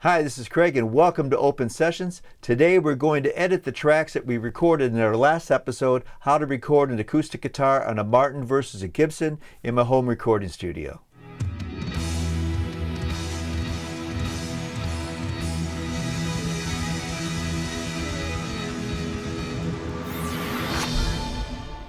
Hi, this is Craig and welcome to Open Sessions. Today we're going to edit the tracks that we recorded in our last episode, how to record an acoustic guitar on a Martin versus a Gibson in my home recording studio.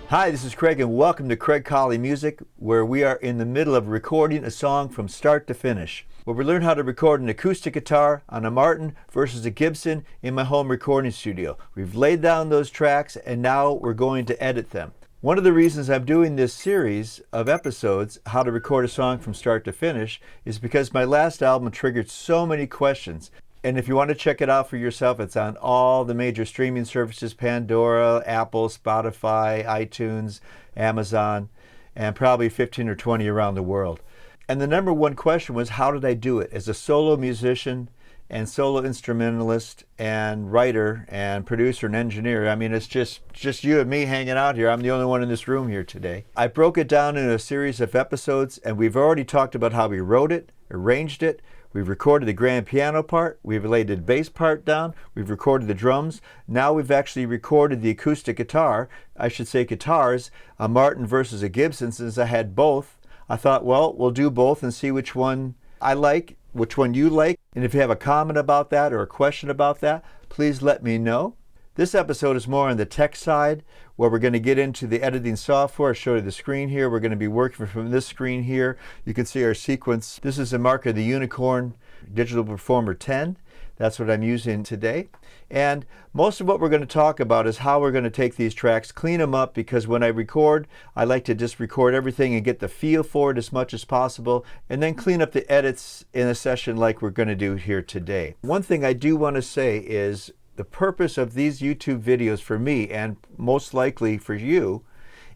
Hi, this is Craig and welcome to Craig Colley Music, where we are in the middle of recording a song from start to finish, where we learn how to record an acoustic guitar on a Martin versus a Gibson in my home recording studio. We've laid down those tracks and now we're going to edit them. One of the reasons I'm doing this series of episodes, how to record a song from start to finish, is because my last album triggered so many questions. And if you want to check it out for yourself, it's on all the major streaming services: Pandora, Apple, Spotify, iTunes, Amazon, and probably 15 or 20 around the world. And the number one question was, how did I do it? As a solo musician and solo instrumentalist and writer and producer and engineer, I mean, it's just you and me hanging out here. I'm the only one in this room here today. I broke it down in a series of episodes, and we've already talked about how we wrote it, arranged it. We've recorded the grand piano part, we've laid the bass part down, we've recorded the drums. Now we've actually recorded the acoustic guitar, I should say guitars, a Martin versus a Gibson. Since I had both, I thought, well, we'll do both and see which one I like, which one you like. And if you have a comment about that or a question about that, please let me know. This episode is more on the tech side, where we're going to get into the editing software. I'll show you the screen here. We're going to be working from this screen here. You can see our sequence. This is a mark of the Unicorn Digital Performer 10. That's what I'm using today. And most of what we're going to talk about is how we're going to take these tracks, clean them up, because when I record, I like to just record everything and get the feel for it as much as possible, and then clean up the edits in a session like we're going to do here today. One thing I do want to say is the purpose of these YouTube videos for me, and most likely for you,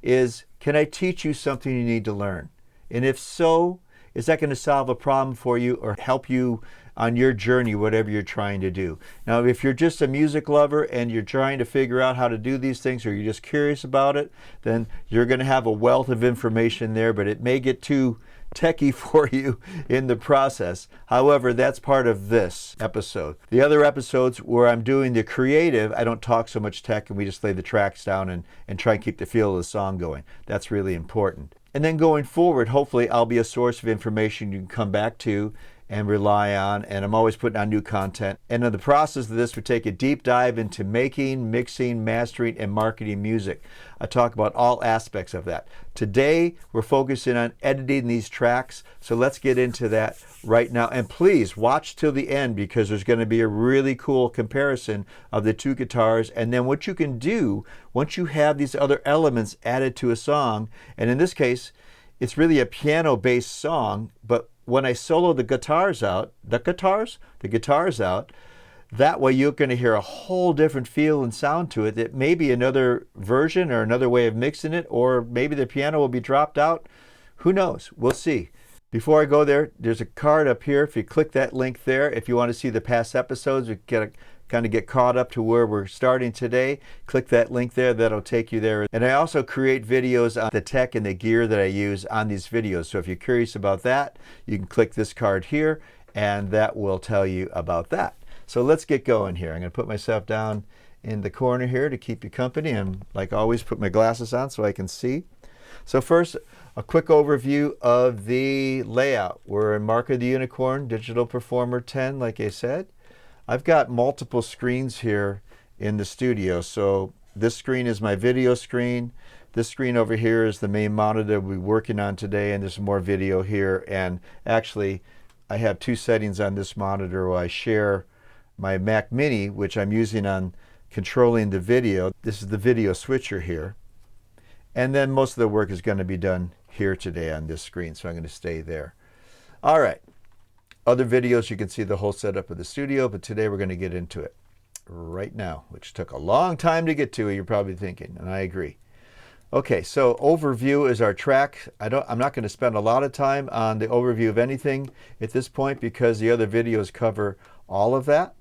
is, can I teach you something you need to learn? And if so, is that going to solve a problem for you or help you on your journey, whatever you're trying to do? Now, if you're just a music lover and you're trying to figure out how to do these things, or you're just curious about it, then you're going to have a wealth of information there, but it may get too techie for you in the process. However, that's part of this episode. The other episodes where I'm doing the creative, I don't talk so much tech and we just lay the tracks down and try and keep the feel of the song going. That's really important. And then going forward, hopefully I'll be a source of information you can come back to and rely on, and I'm always putting on new content. And in the process of this, we take a deep dive into making, mixing, mastering, and marketing music. I talk about all aspects of that. Today, we're focusing on editing these tracks, so let's get into that right now. And please watch till the end, because there's going to be a really cool comparison of the two guitars, and then what you can do once you have these other elements added to a song. And in this case, it's really a piano-based song, but when I solo the guitars out, that way you're going to hear a whole different feel and sound to it. It may be another version or another way of mixing it, or maybe the piano will be dropped out. Who knows? We'll see. Before I go there, there's a card up here. If you click that link there, if you want to see the past episodes, you kind of get caught up to where we're starting today, click that link there. That'll take you there. And I also create videos on the tech and the gear that I use on these videos. So if you're curious about that, you can click this card here and that will tell you about that. So let's get going here. I'm going to put myself down in the corner here to keep you company, and like always, put my glasses on so I can see. So first, a quick overview of the layout. We're in Mark of the Unicorn Digital Performer 10, like I said. I've got multiple screens here in the studio. So this screen is my video screen. This screen over here is the main monitor we're working on today, and there's more video here. And actually, I have two settings on this monitor where I share my Mac Mini, which I'm using on controlling the video. This is the video switcher here. And then most of the work is going to be done here today on this screen, so I'm going to stay there. All right. Other videos, you can see the whole setup of the studio, but today we're going to get into it right now, which took a long time to get to, you're probably thinking, and I agree. Okay, so overview is our track. I'm not going to spend a lot of time on the overview of anything at this point, because the other videos cover all of that.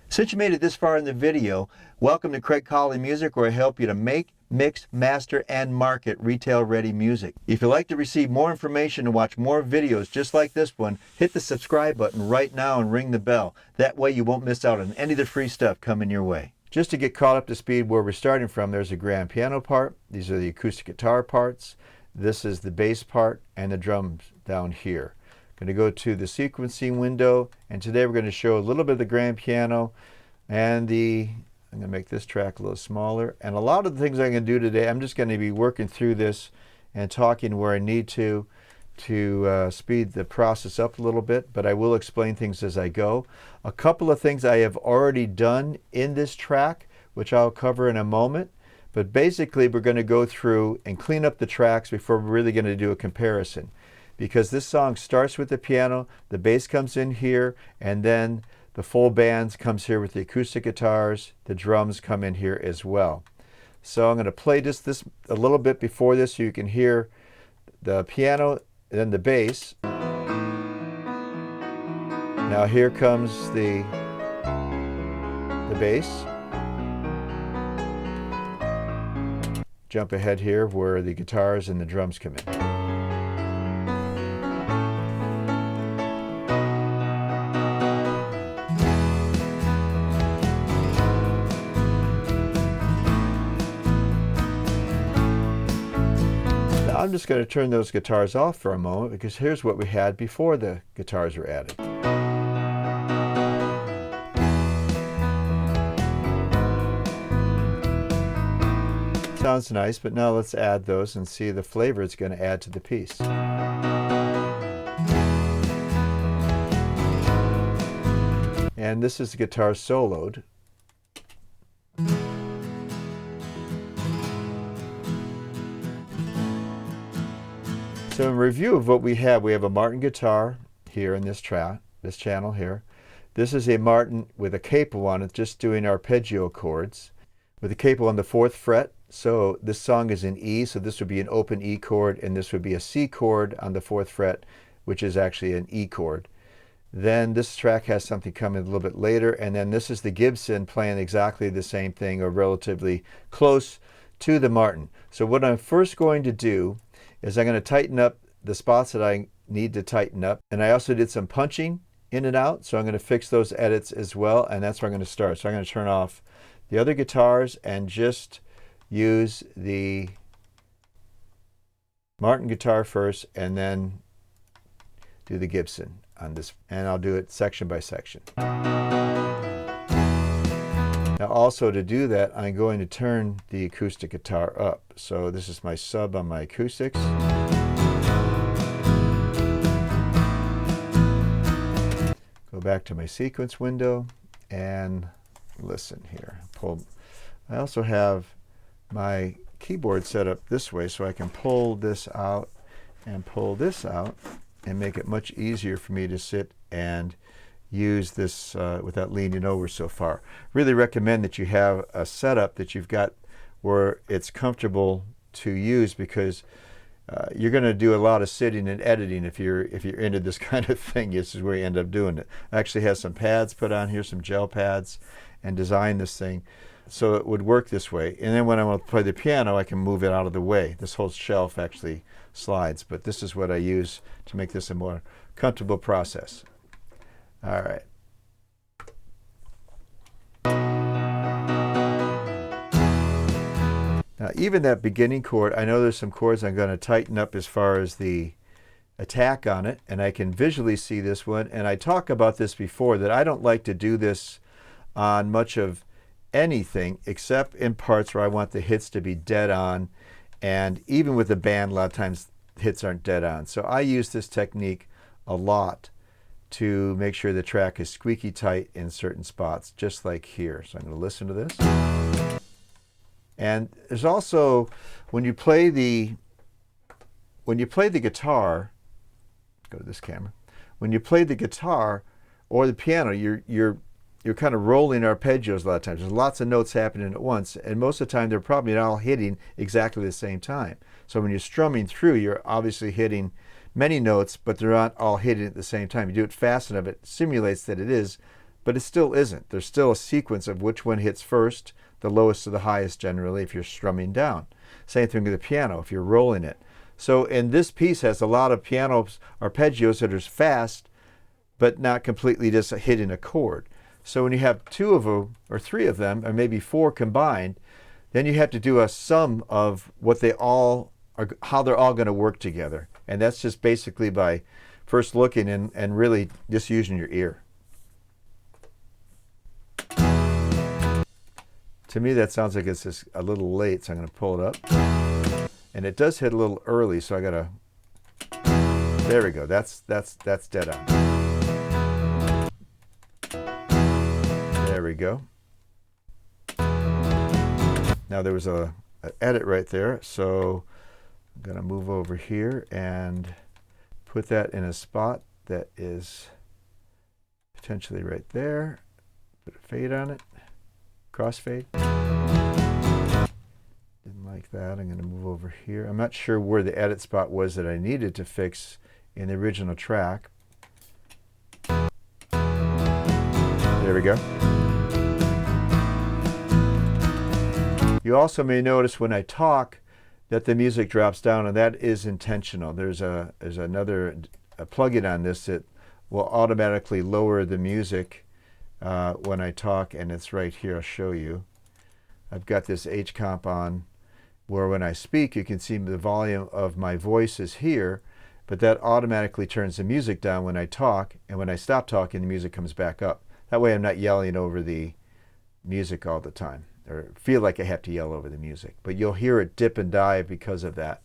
Since you made it this far in the video, welcome to Craig Colley Music, where I help you to make, mix, master, and market retail-ready music. If you'd like to receive more information and watch more videos just like this one, hit the subscribe button right now and ring the bell. That way you won't miss out on any of the free stuff coming your way. Just to get caught up to speed where we're starting from, there's a grand piano part. These are the acoustic guitar parts. This is the bass part and the drums down here. Going to go to the sequencing window, and today we're going to show a little bit of the grand piano and I'm going to make this track a little smaller. And a lot of the things I'm going to do today, I'm just going to be working through this and talking where I need to speed the process up a little bit, but I will explain things as I go. A couple of things I have already done in this track, which I'll cover in a moment. But basically, we're going to go through and clean up the tracks before we're really going to do a comparison. Because this song starts with the piano, the bass comes in here, and then the full band comes here with the acoustic guitars, the drums come in here as well. So I'm going to play this a little bit before this so you can hear the piano and then the bass. Now here comes the bass. Jump ahead here where the guitars and the drums come in. I'm just going to turn those guitars off for a moment because here's what we had before the guitars were added. Sounds nice, but now let's add those and see the flavor it's going to add to the piece. And this is the guitar soloed. So in review of what we have a Martin guitar here in this channel here. This is a Martin with a capo on it, just doing arpeggio chords, with a capo on the 4th fret. So this song is in E, so this would be an open E chord, and this would be a C chord on the 4th fret, which is actually an E chord. Then this track has something coming a little bit later, and then this is the Gibson playing exactly the same thing, or relatively close to the Martin. So what I'm first going to do is I'm going to tighten up the spots that I need to tighten up. And I also did some punching in and out, so I'm going to fix those edits as well, and that's where I'm going to start. So I'm going to turn off the other guitars and just use the Martin guitar first, and then do the Gibson on this, and I'll do it section by section. Now also to do that, I'm going to turn the acoustic guitar up. So this is my sub on my acoustics. Go back to my sequence window and listen here. I also have my keyboard set up this way so I can pull this out and pull this out and make it much easier for me to sit and use this without leaning over so far. Really recommend that you have a setup that you've got where it's comfortable to use, because you're going to do a lot of sitting and editing if you're into this kind of thing. This is where you end up doing it. I actually have some pads put on here, some gel pads, and designed this thing so it would work this way. And then when I want to play the piano, I can move it out of the way. This whole shelf actually slides, but this is what I use to make this a more comfortable process. All right. Now, even that beginning chord, I know there's some chords I'm going to tighten up as far as the attack on it, and I can visually see this one. And I talked about this before, that I don't like to do this on much of anything except in parts where I want the hits to be dead on. And even with the band, a lot of times hits aren't dead on. So I use this technique a lot to make sure the track is squeaky tight in certain spots, just like here. So I'm going to listen to this. And there's also, when you play the guitar, go to this camera. When you play the guitar or the piano, you're kind of rolling arpeggios a lot of times. There's lots of notes happening at once, and most of the time they're probably not all hitting exactly the same time. So when you're strumming through, you're obviously hitting many notes, but they're not all hitting at the same time. You do it fast enough, it simulates that it is, but it still isn't. There's still a sequence of which one hits first, the lowest to the highest generally if you're strumming down. Same thing with the piano if you're rolling it. So, and this piece has a lot of piano arpeggios that are fast, but not completely just hitting a chord. So when you have two of them, or three of them, or maybe four combined, then you have to do a sum of what they all are, how they're all going to work together. And that's just basically by first looking and really just using your ear. To me, that sounds like it's just a little late, so I'm going to pull it up. And it does hit a little early, so I got to... There we go. That's dead on. There we go. Now there was an edit right there, so I'm going to move over here and put that in a spot that is potentially right there. Put a fade on it. Crossfade. Didn't like that. I'm going to move over here. I'm not sure where the edit spot was that I needed to fix in the original track. There we go. You also may notice when I talk that the music drops down, and that is intentional. There's another plugin on this that will automatically lower the music when I talk, and it's right here. I'll show you. I've got this H comp on where when I speak you can see the volume of my voice is here, but that automatically turns the music down when I talk, and when I stop talking the music comes back up. That way I'm not yelling over the music all the time, or feel like I have to yell over the music. But you'll hear it dip and dive because of that.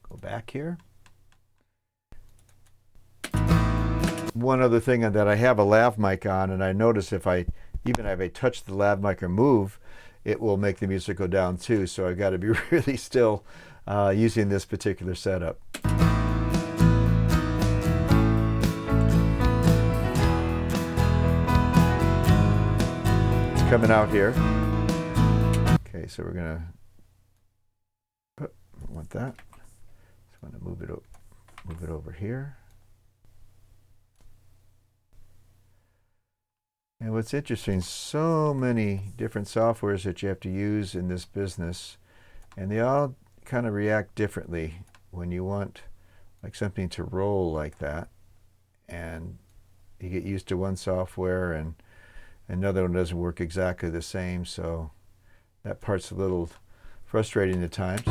Go back here. One other thing that I have a lav mic on, and I notice if I touch the lav mic or move, it will make the music go down too. So I've got to be really still using this particular setup. It's coming out here. Okay, so we're gonna. Oh, I want that. So I'm gonna move it over here. And what's interesting, so many different softwares that you have to use in this business, and they all kind of react differently when you want like something to roll like that, and you get used to one software and another one doesn't work exactly the same, so that part's a little frustrating at times.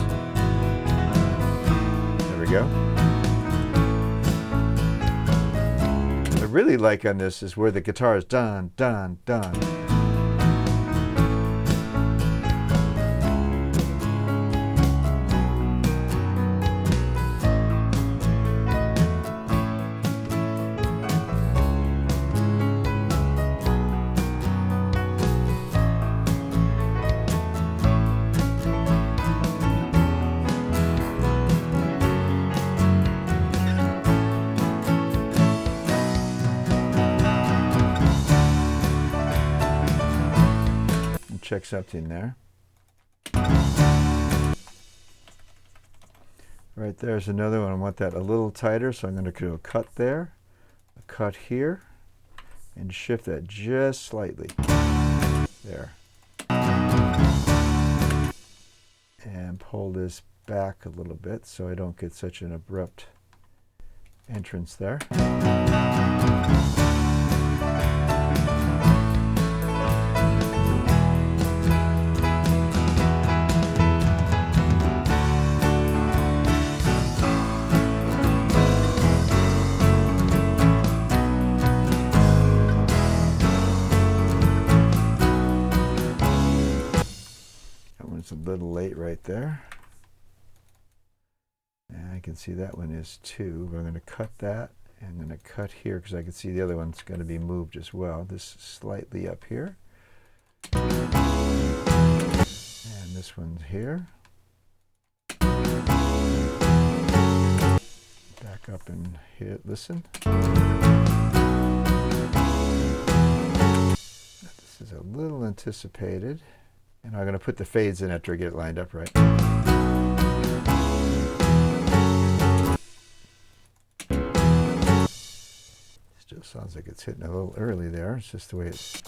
There we go. What I really like on this is where the guitar is dun, dun, dun. Check something there. Right there's another one. I want that a little tighter, so I'm going to do a cut there, a cut here, and shift that just slightly. There. And pull this back a little bit so I don't get such an abrupt entrance there. It's a little late right there. And I can see that one is too. We're going to cut that. I'm going to cut here because I can see the other one's going to be moved as well. This is slightly up here. And this one's here. Back up and hit listen. This is a little anticipated. And I'm going to put the fades in after I get it lined up right. Still sounds like it's hitting a little early there. It's just the way it's...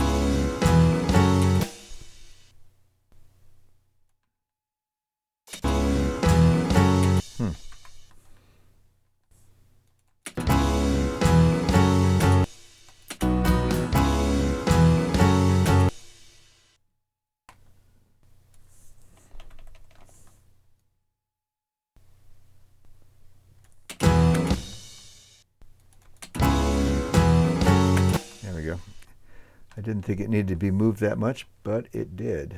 There we go. I didn't think it needed to be moved that much, but it did.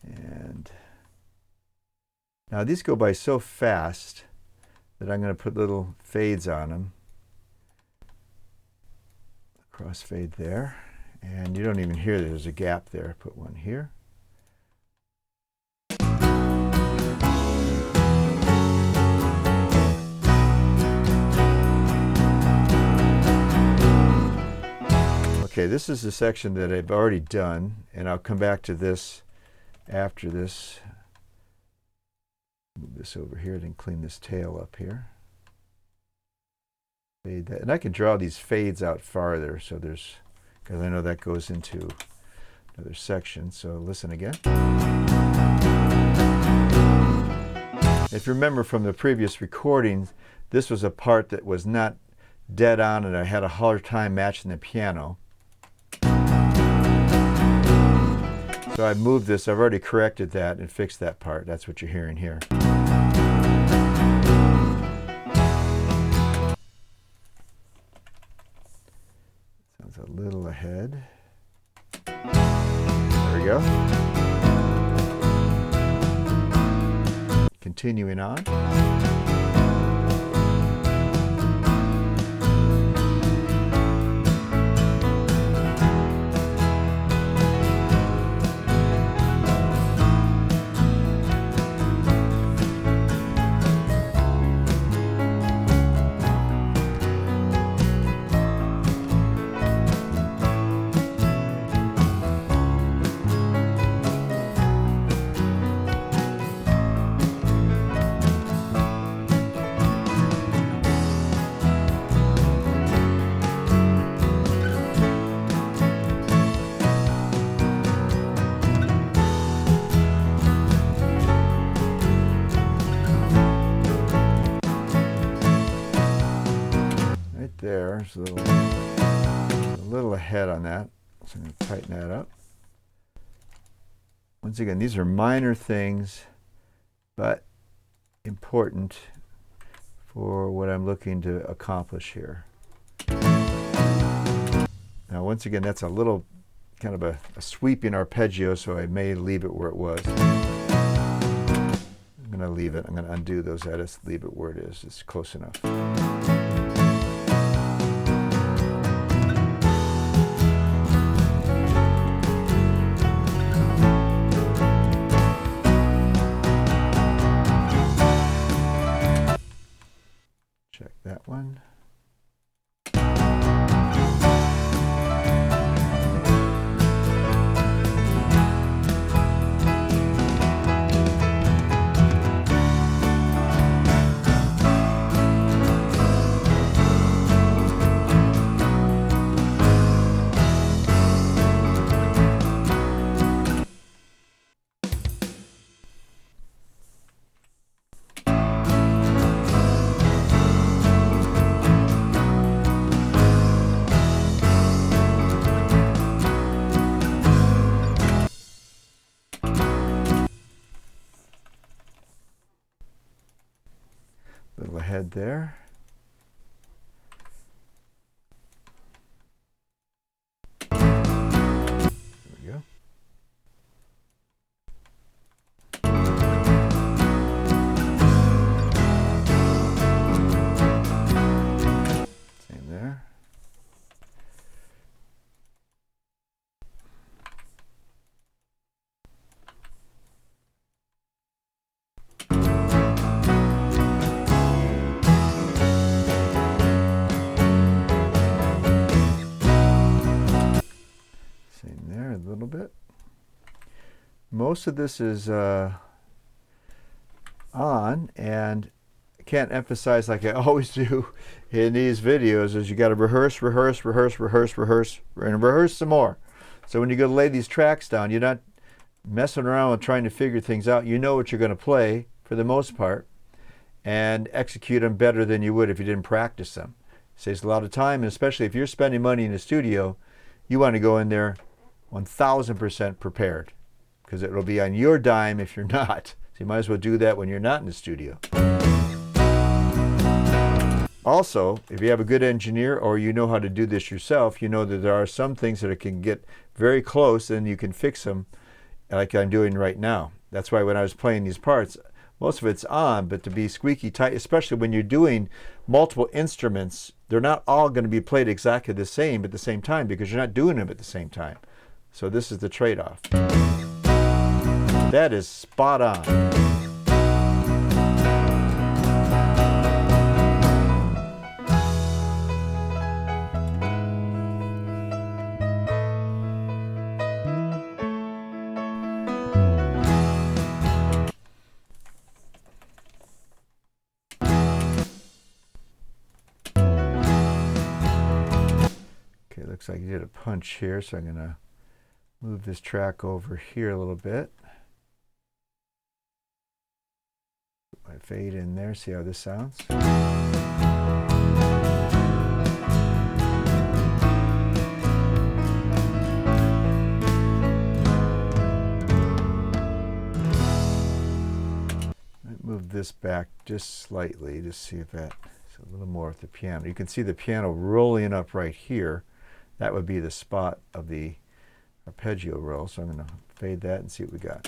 And now these go by so fast that I'm going to put little fades on them. Crossfade there. And you don't even hear there's a gap there. Put one here. Okay, this is the section that I've already done, and I'll come back to this after this. Move this over here, then clean this tail up here. Fade that, and I can draw these fades out farther, so there's, because I know that goes into another section. So listen again. If you remember from the previous recordings, this was a part that was not dead on, and I had a hard time matching the piano. So I moved this, I've already corrected that and fixed that part. That's what you're hearing here. Sounds a little ahead. There we go. Continuing on. There's a little ahead on that, so I'm going to tighten that up. Once again, these are minor things, but important for what I'm looking to accomplish here. Now, once again, that's a little kind of a sweeping arpeggio, so I may leave it where it was. I'm going to leave it. I'm going to undo those edits, leave it where it is. It's close enough. Check that one. Little ahead there. There we go. Same there. A little bit. Most of this is on, and can't emphasize like I always do in these videos is you got to rehearse, rehearse, rehearse, rehearse, rehearse, and rehearse some more. So when you go to lay these tracks down, you're not messing around with trying to figure things out. You know what you're going to play for the most part and execute them better than you would if you didn't practice them. It saves a lot of time, and especially if you're spending money in the studio, you want to go in there 1000% prepared, because it will be on your dime if you're not. So you might as well do that when you're not in the studio. Also, if you have a good engineer or you know how to do this yourself, you know that there are some things that can get very close and you can fix them like I'm doing right now. That's why when I was playing these parts, most of it's on, but to be squeaky tight, especially when you're doing multiple instruments, they're not all going to be played exactly the same at the same time because you're not doing them at the same time. So this is the trade-off. That is spot on. Okay, looks like you did a punch here, so I'm going to move this track over here a little bit. Put my fade in there, see how this sounds. Move this back just slightly to see if that's a little more with the piano. You can see the piano rolling up right here. That would be the spot of the arpeggio roll. So I'm going to fade that and see what we got.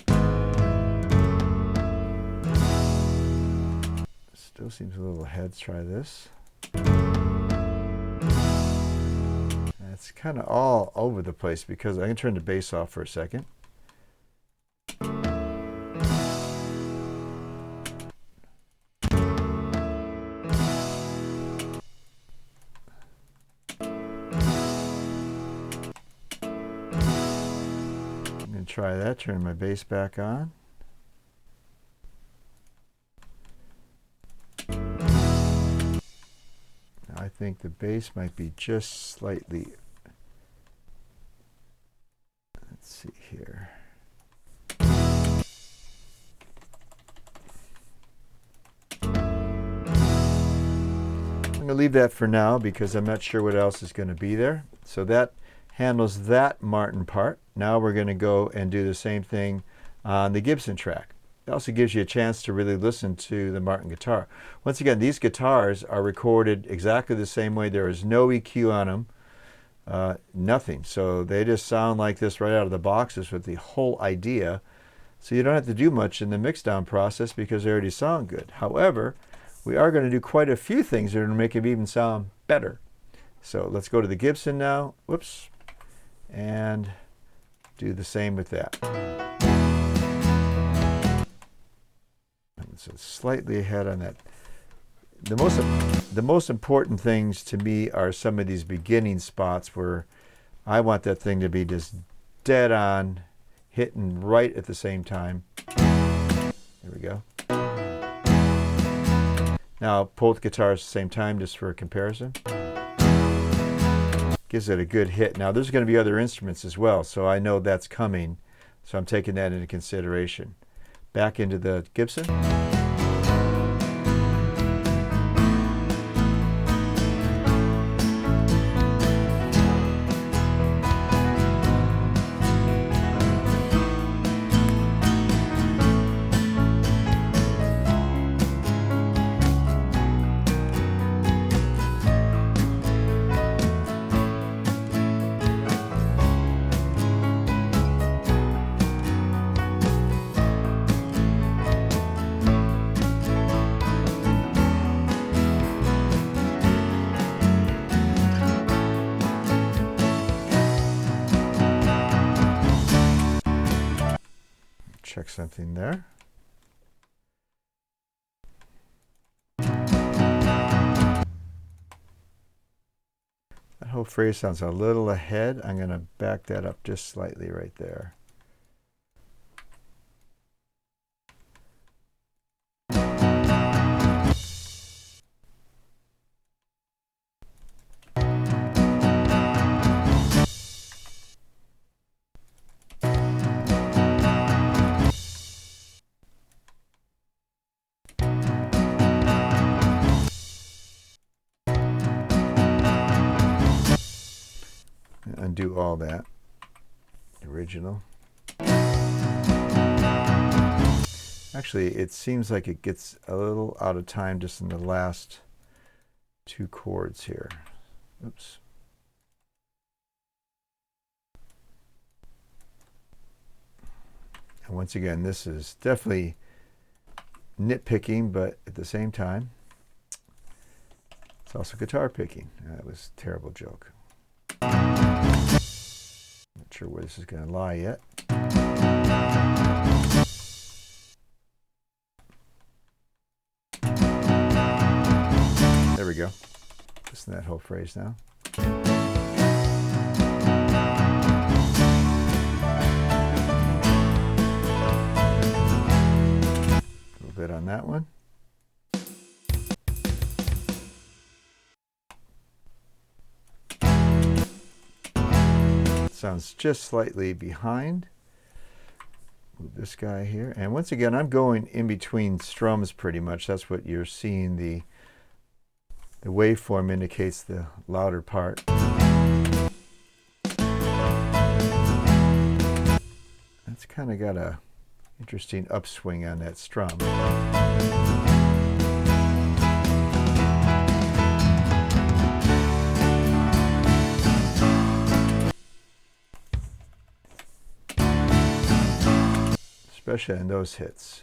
Still seems a little ahead. Let's try this. It's kind of all over the place because I can turn the bass off for a second. Try that, turn my bass back on. I think the bass might be just slightly, let's see here. I'm going to leave that for now because I'm not sure what else is going to be there. So that handles that Martin part. Now we're going to go and do the same thing on the Gibson track. It also gives you a chance to really listen to the Martin guitar. Once again, these guitars are recorded exactly the same way. There is no EQ on them, nothing. So they just sound like this right out of the boxes with the whole idea. So you don't have to do much in the mixdown process because they already sound good. However, we are going to do quite a few things that are going to make them even sound better. So let's go to the Gibson now. Whoops. And do the same with that. So slightly ahead on that. The most important things to me are some of these beginning spots where I want that thing to be just dead on, hitting right at the same time. There we go. Now both guitars at the same time just for a comparison. Gives it a good hit. Now there's going to be other instruments as well, so I know that's coming, so I'm taking that into consideration. Back into the Gibson. Check something there. That whole phrase sounds a little ahead. I'm going to back that up just slightly right there. undo all that. Original. Actually, it seems like it gets a little out of time just in the last two chords here. Oops. And once again, this is definitely nitpicking, but at the same time, it's also guitar picking. That was a terrible joke. Not sure where this is going to lie yet. There we go. Listen to that whole phrase now. A little bit on that one. Sounds just slightly behind. Move this guy here. And once again, I'm going in between strums pretty much. That's what you're seeing. The waveform indicates the louder part. That's kind of got a interesting upswing on that strum. Especially in those hits.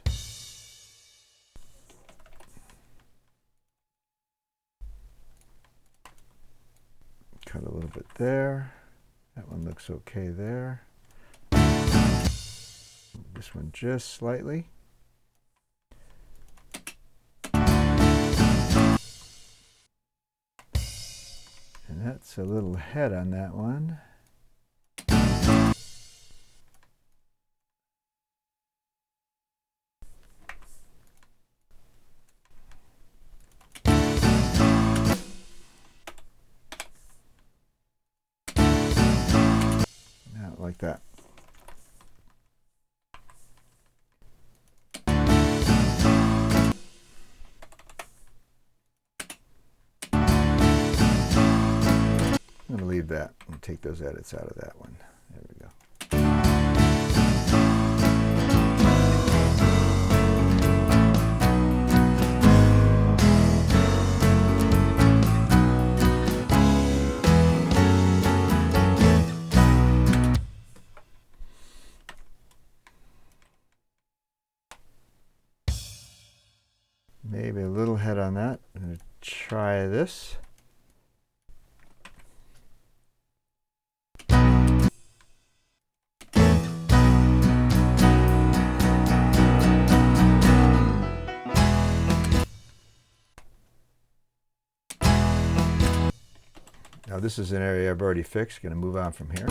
Cut a little bit there. That one looks okay there. This one just slightly. And that's a little head on that one. Like that. I'm going to leave that and take those edits out of that one. There we go. Maybe a little head on that. I'm going to try this. Now this is an area I've already fixed. Going to move on from here.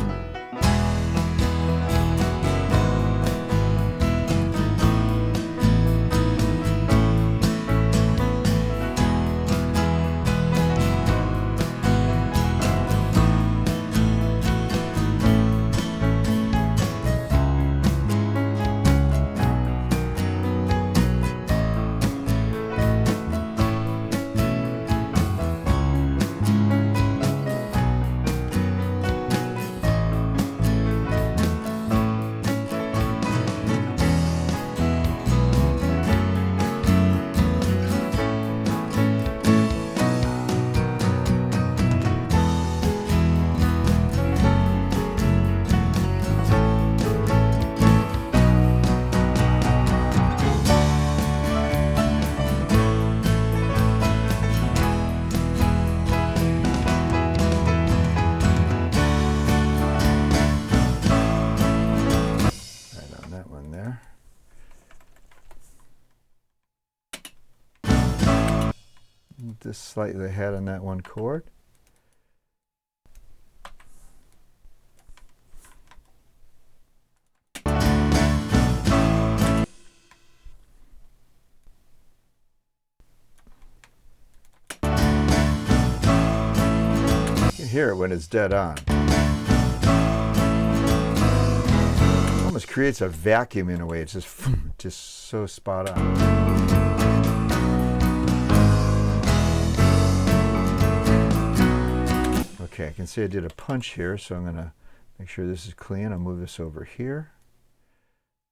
Just slightly ahead on that one chord. You can hear it when it's dead on. It almost creates a vacuum in a way. It's just so spot on. Okay, I can see I did a punch here, so I'm going to make sure this is clean. I'll move this over here.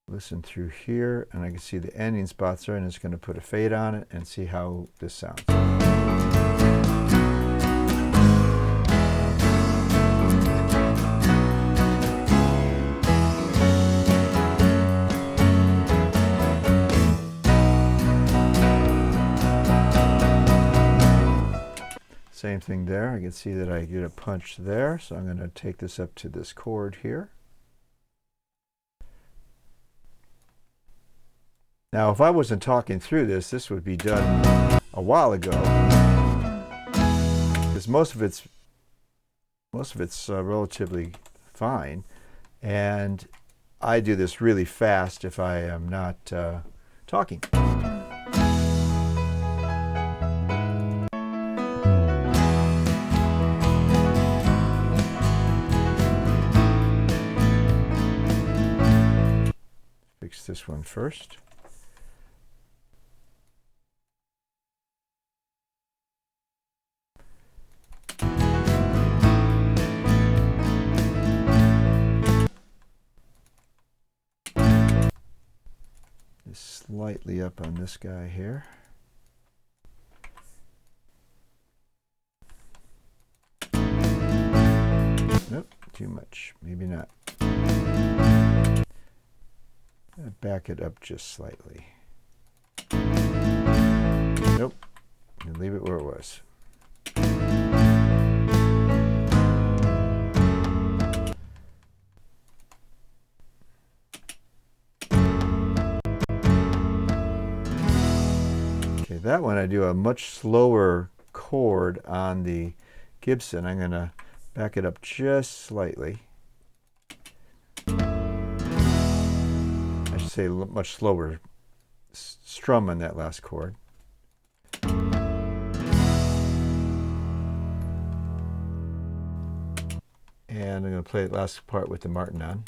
Listen through here, and I can see the ending spots there, and it's going to put a fade on it and see how this sounds. Same thing there. I can see that I get a punch there, so I'm going to take this up to this chord here. Now, if I wasn't talking through this, this would be done a while ago, because most of it's relatively fine, and I do this really fast if I am not talking. Fix this one first. Slightly up on this guy here. Nope, too much. Maybe not. Back it up just slightly. Nope. And leave it where it was. Okay, that one I do a much slower chord on the Gibson. I'm going to back it up just slightly. I should say much slower strum on that last chord. And I'm going to play the last part with the Martin on.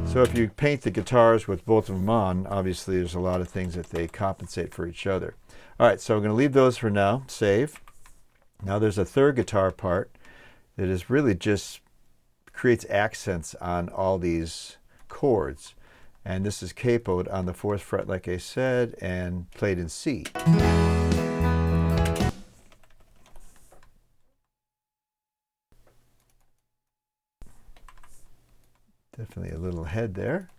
So if you paint the guitars with both of them on, obviously there's a lot of things that they compensate for each other. All right, so I'm going to leave those for now, save. Now there's a third guitar part that is really just creates accents on all these chords. And this is capoed on the 4th fret, like I said, and played in C. Definitely a little head there.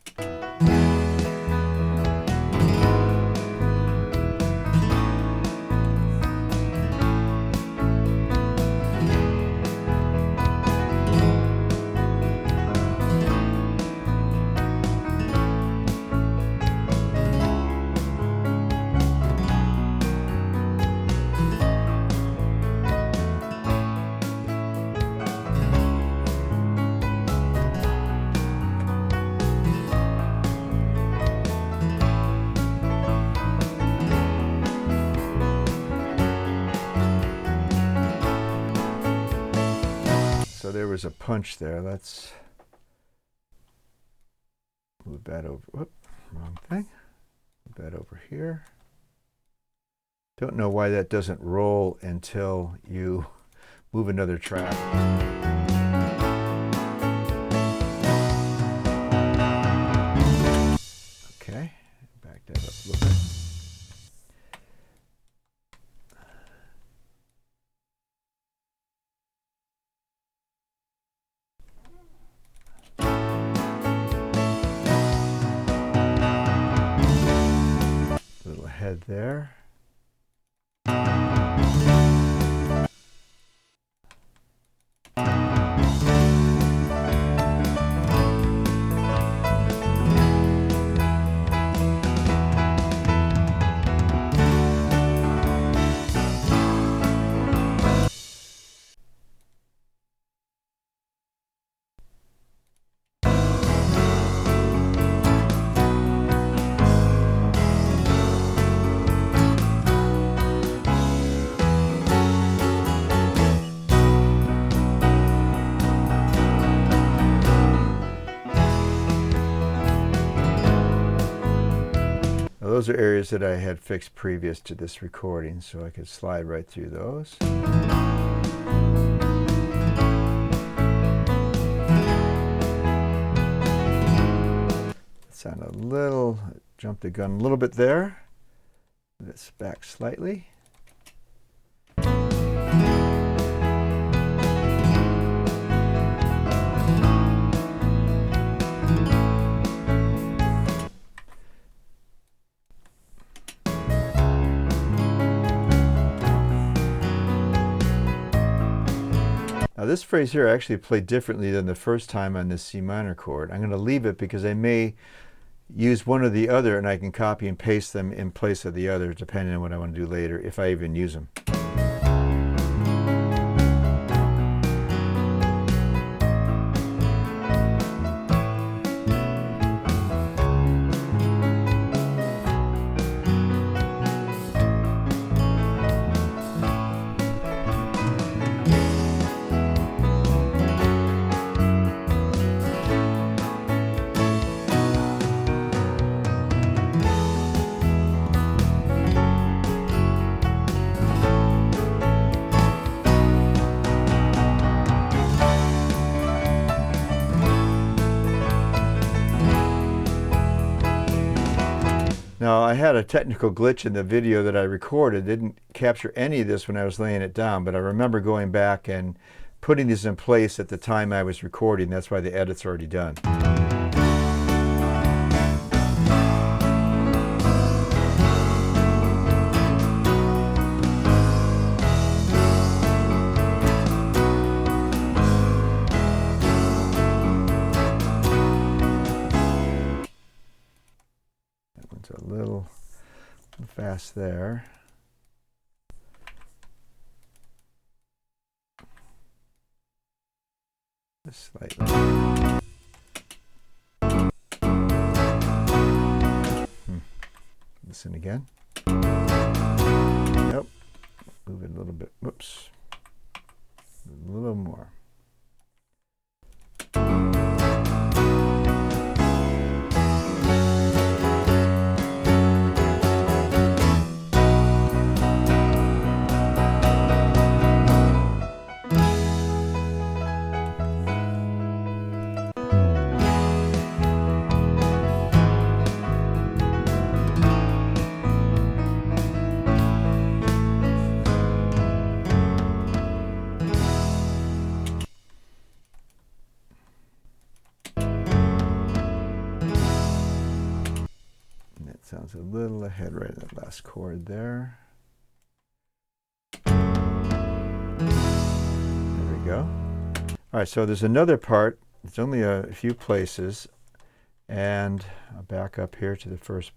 So there was a punch there. Let's move that over. Whoop, wrong thing. Move that over here. Don't know why that doesn't roll until you move another track. Okay, back that up a little bit. Little head there. those are areas that I had fixed previous to this recording, so I could slide right through those. Sound a little, jumped the gun a little bit there. Let's back slightly. Now this phrase here I actually played differently than the first time on this C minor chord. I'm going to leave it because I may use one or the other and I can copy and paste them in place of the other depending on what I want to do later, if I even use them. Now I had a technical glitch in the video that I recorded. Didn't capture any of this when I was laying it down, but I remember going back and putting these in place at the time I was recording. That's why the edit's already done. A little fast there. Just slightly. Listen again. Nope. Move it a little bit. Whoops. A little more. Sounds a little ahead right at that last chord there. There we go. All right, so there's another part. It's only a few places. And I'll back up here to the first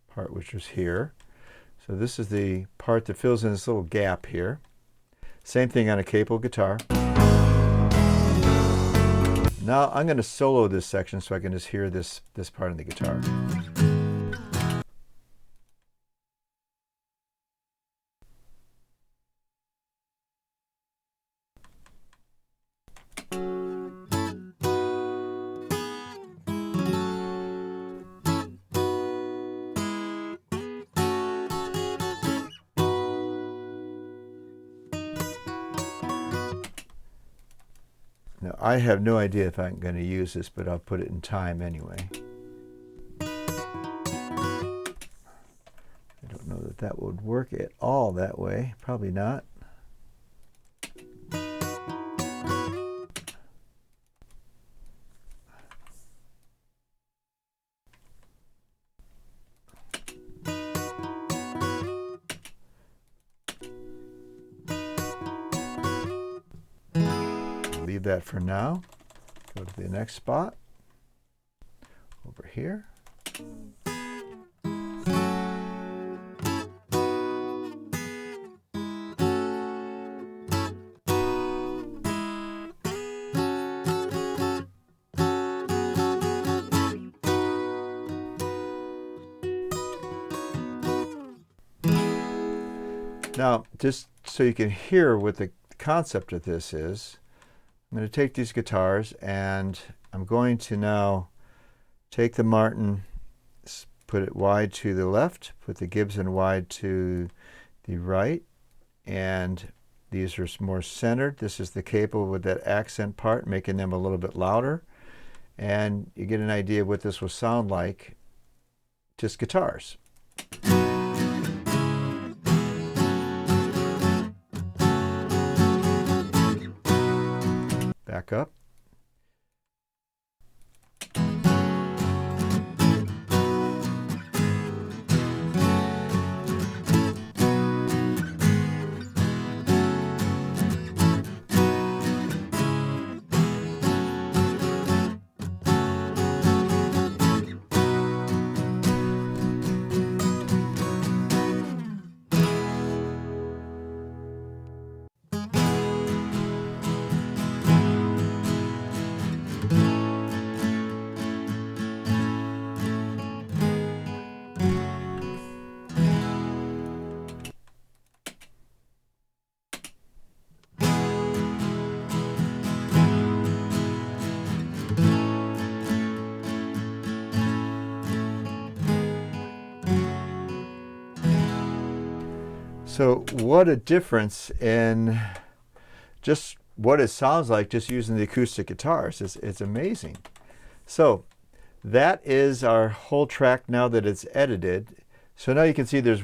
part, which was here. So this is the part that fills in this little gap here. Same thing on a capo guitar. Now I'm going to solo this section so I can just hear this part of the guitar. Now, I have no idea if I'm going to use this, but I'll put it in time anyway. I don't know that that would work at all that way. Probably not. Leave that for now. Go to the next spot. Over here. Now, just so you can hear what the concept of this is, I'm going to take these guitars and I'm going to now take the Martin, put it wide to the left, put the Gibson wide to the right, and these are more centered. This is the capo with that accent part, making them a little bit louder. And you get an idea of what this will sound like, just guitars. Back up. So what a difference in just what it sounds like just using the acoustic guitars. It's amazing. So that is our whole track now that it's edited. So now you can see there's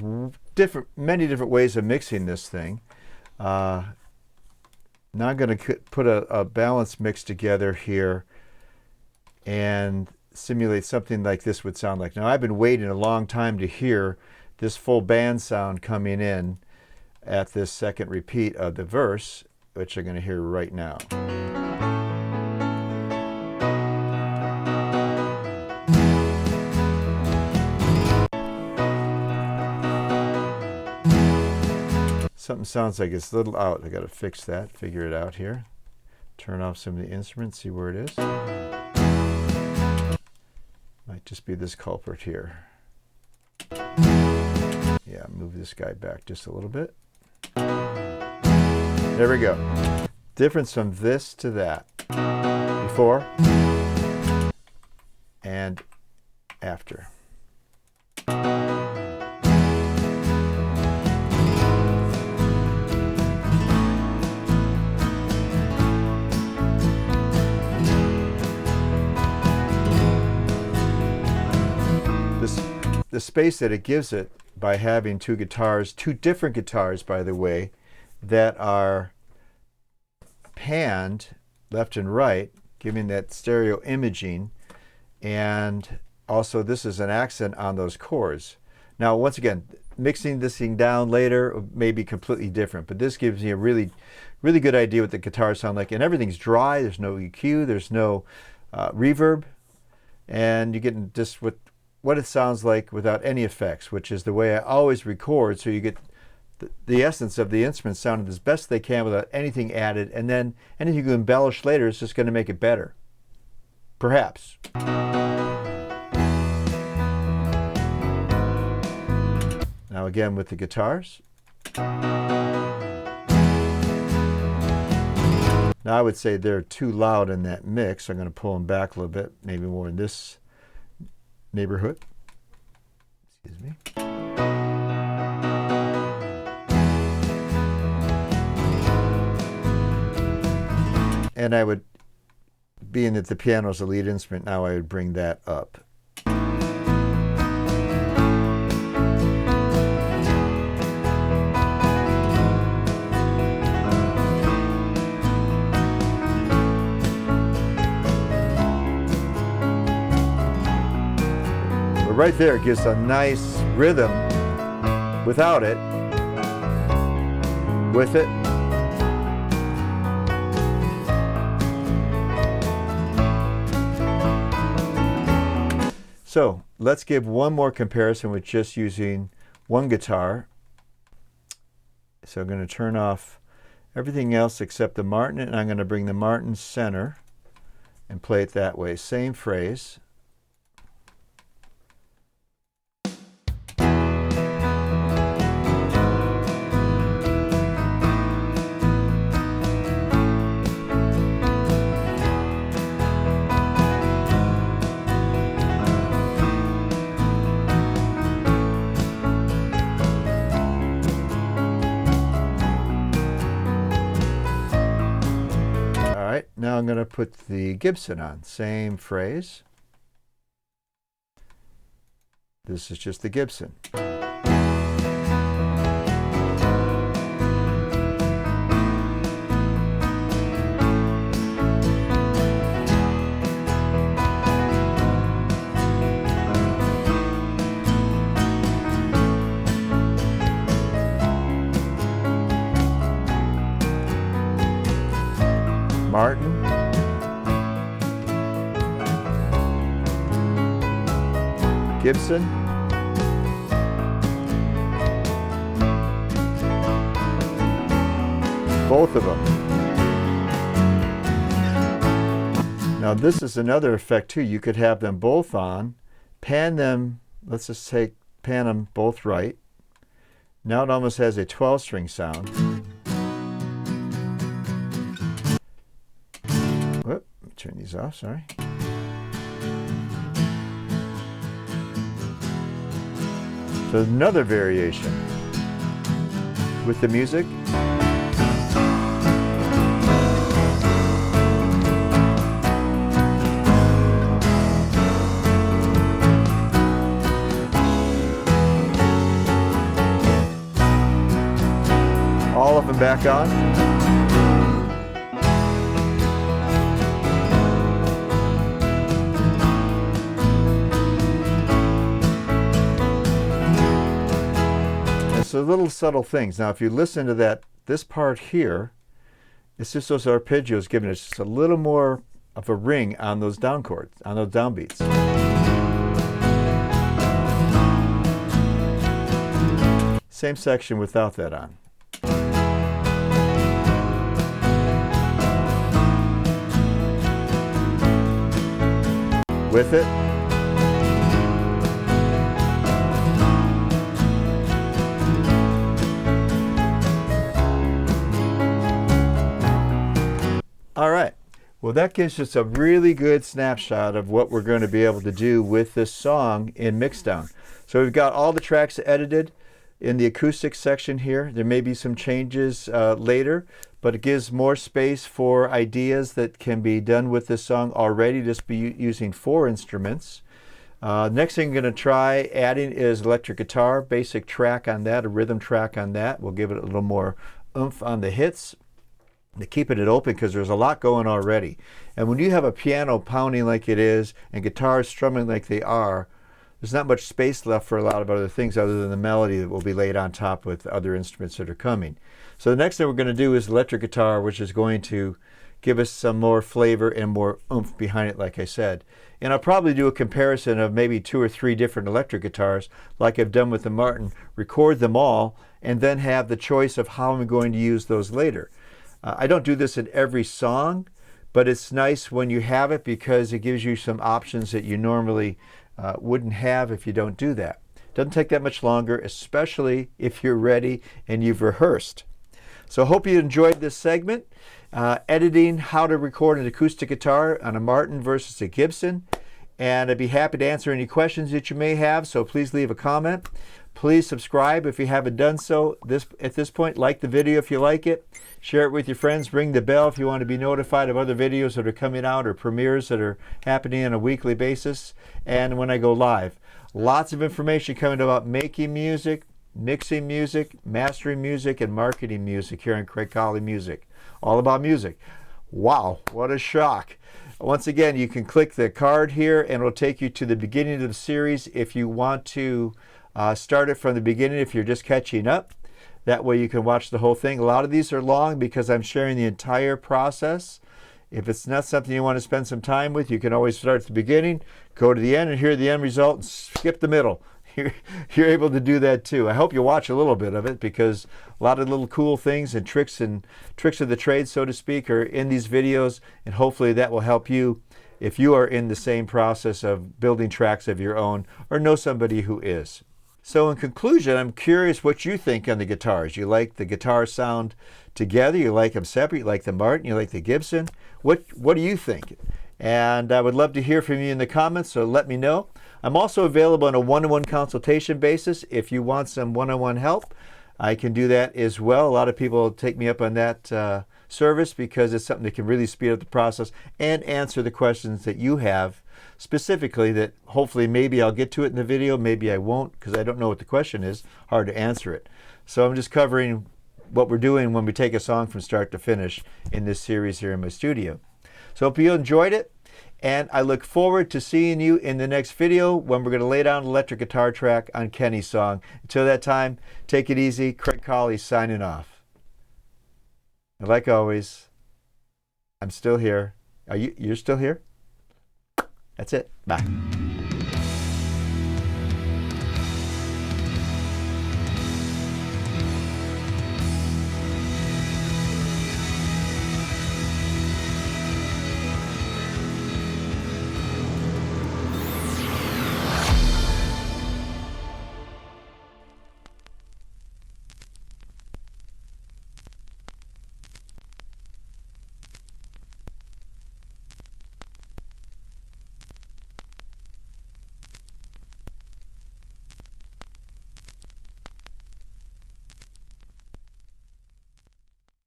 many different ways of mixing this thing. Now I'm going to put a balance mix together here and simulate something like this would sound like. Now I've been waiting a long time to hear this full band sound coming in at this second repeat of the verse, which you're going to hear right now. Something sounds like it's a little out. I got to fix that, figure it out here. Turn off some of the instruments, see where it is. Might just be this culprit here. Yeah, move this guy back just a little bit. There we go. Difference from this to that. Before and after. The space that it gives it by having two guitars, two different guitars, by the way, that are panned left and right, giving that stereo imaging, and also this is an accent on those chords. Now, once again, mixing this thing down later may be completely different, but this gives you a really good idea what the guitars sound like, and everything's dry. There's no EQ, there's no reverb, and you get just what it sounds like without any effects, which is the way I always record, so you get the essence of the instrument sounded as best they can without anything added, and then anything you embellish later is just going to make it better. Perhaps. Now again with the guitars. Now I would say they're too loud in that mix. I'm going to pull them back a little bit, maybe more in this neighborhood. Excuse me. And I would, being that the piano is the lead instrument, now I would bring that up. But right there it gives a nice rhythm without it, with it. So let's give one more comparison with just using one guitar. So I'm going to turn off everything else except the Martin, and I'm going to bring the Martin center and play it that way. Same phrase. Now I'm going to put the Gibson on. Same phrase. This is just the Gibson. Martin. Gibson. Both of them. Now this is another effect too. You could have them both on, pan them, let's just say pan them both right. Now it almost has a 12-string sound. Whoop, turn these off, sorry. So another variation with the music. All of them back on. So little subtle things. Now if you listen to that, this part here, it's just those arpeggios giving us just a little more of a ring on those down chords, on those downbeats. Same section without that on. With it. All right, well that gives us a really good snapshot of what we're going to be able to do with this song in Mixdown. So we've got all the tracks edited in the acoustic section here. There may be some changes later, but it gives more space for ideas that can be done with this song already, just be using 4 instruments. Next thing I'm going to try adding is electric guitar, basic track on that, a rhythm track on that. We'll give it a little more oomph on the hits to keep it open because there's a lot going already. And when you have a piano pounding like it is and guitars strumming like they are, there's not much space left for a lot of other things other than the melody that will be laid on top with other instruments that are coming. So the next thing we're going to do is electric guitar, which is going to give us some more flavor and more oomph behind it, like I said. And I'll probably do a comparison of maybe 2 or 3 different electric guitars like I've done with the Martin, record them all, and then have the choice of how I'm going to use those later. I don't do this in every song, but it's nice when you have it because it gives you some options that you normally wouldn't have if you don't do that. Doesn't take that much longer, especially if you're ready and you've rehearsed. So I hope you enjoyed this segment, editing how to record an acoustic guitar on a Martin versus a Gibson. And I'd be happy to answer any questions that you may have, so please leave a comment. Please subscribe if you haven't done so. At this point, like the video if you like it. Share it with your friends. Ring the bell if you want to be notified of other videos that are coming out or premieres that are happening on a weekly basis and when I go live. Lots of information coming about making music, mixing music, mastering music, and marketing music here on Craig Colley Music. All about music. Wow, what a shock. Once again, you can click the card here and it'll take you to the beginning of the series if you want to start it from the beginning if you're just catching up. That way you can watch the whole thing. A lot of these are long because I'm sharing the entire process. If it's not something you want to spend some time with, you can always start at the beginning, go to the end and hear the end result and skip the middle. You're able to do that too. I hope you watch a little bit of it because a lot of little cool things and tricks of the trade, so to speak, are in these videos, and hopefully that will help you if you are in the same process of building tracks of your own or know somebody who is. So in conclusion, I'm curious what you think on the guitars. You like the guitar sound together? You like them separate? You like the Martin? You like the Gibson? What do you think? And I would love to hear from you in the comments, so let me know. I'm also available on a one-on-one consultation basis. If you want some one-on-one help, I can do that as well. A lot of people take me up on that service because it's something that can really speed up the process and answer the questions that you have specifically, that hopefully maybe I'll get to it in the video, maybe I won't, because I don't know what the question is. Hard to answer it. So I'm just covering what we're doing when we take a song from start to finish in this series here in my studio. So hope you enjoyed it, and I look forward to seeing you in the next video when we're going to lay down an electric guitar track on Kenny's song. Until that time, take it easy. Craig Colley signing off. And like always, I'm still here. You're still here? That's it. Bye.